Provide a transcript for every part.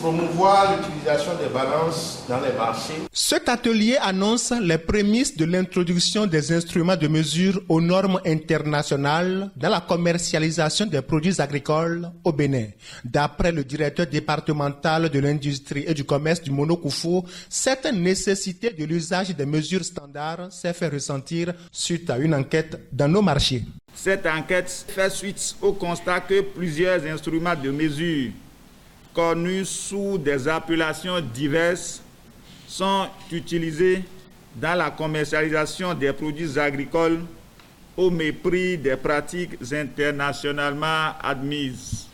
Promouvoir l'utilisation des balances dans les marchés. Cet atelier annonce les prémices de l'introduction des instruments de mesure aux normes internationales dans la commercialisation des produits agricoles au Bénin. D'après le directeur départemental de l'industrie et du commerce du Mono-Koufou, cette nécessité de l'usage des mesures standards s'est fait ressentir suite à une enquête dans nos marchés. Cette enquête fait suite au constat que plusieurs instruments de mesure connus sous des appellations diverses sont utilisés dans la commercialisation des produits agricoles au mépris des pratiques internationalement admises.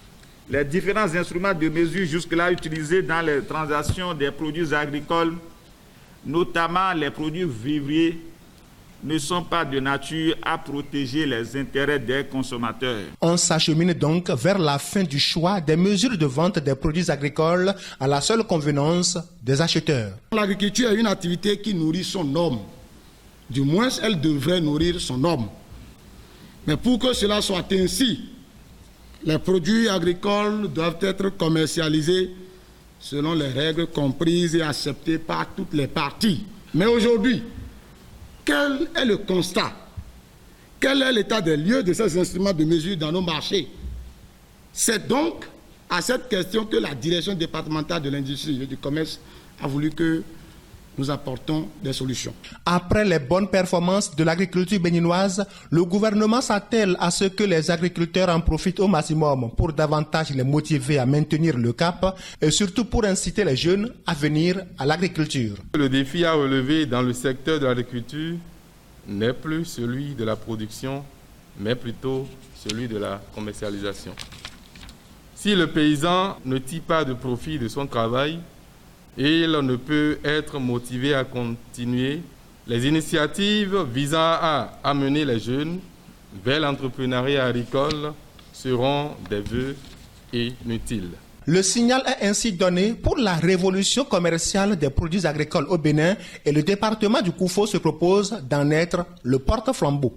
Les différents instruments de mesure jusque-là utilisés dans les transactions des produits agricoles, notamment les produits vivriers, ne sont pas de nature à protéger les intérêts des consommateurs. On s'achemine donc vers la fin du choix des mesures de vente des produits agricoles à la seule convenance des acheteurs. L'agriculture est une activité qui nourrit son homme. Du moins, elle devrait nourrir son homme. Mais pour que cela soit ainsi, les produits agricoles doivent être commercialisés selon les règles comprises et acceptées par toutes les parties. Mais aujourd'hui, quel est le constat? Quel est l'état des lieux de ces instruments de mesure dans nos marchés? C'est donc à cette question que la direction départementale de l'industrie et du commerce a voulu que nous apportons des solutions. Après les bonnes performances de l'agriculture béninoise, le gouvernement s'attelle à ce que les agriculteurs en profitent au maximum pour davantage les motiver à maintenir le cap et surtout pour inciter les jeunes à venir à l'agriculture. Le défi à relever dans le secteur de l'agriculture n'est plus celui de la production, mais plutôt celui de la commercialisation. Si le paysan ne tire pas de profit de son travail, il ne peut être motivé à continuer. Les initiatives visant à amener les jeunes vers l'entrepreneuriat agricole seront des vœux inutiles. Le signal est ainsi donné pour la révolution commerciale des produits agricoles au Bénin et le département du Koufou se propose d'en être le porte-flambeau.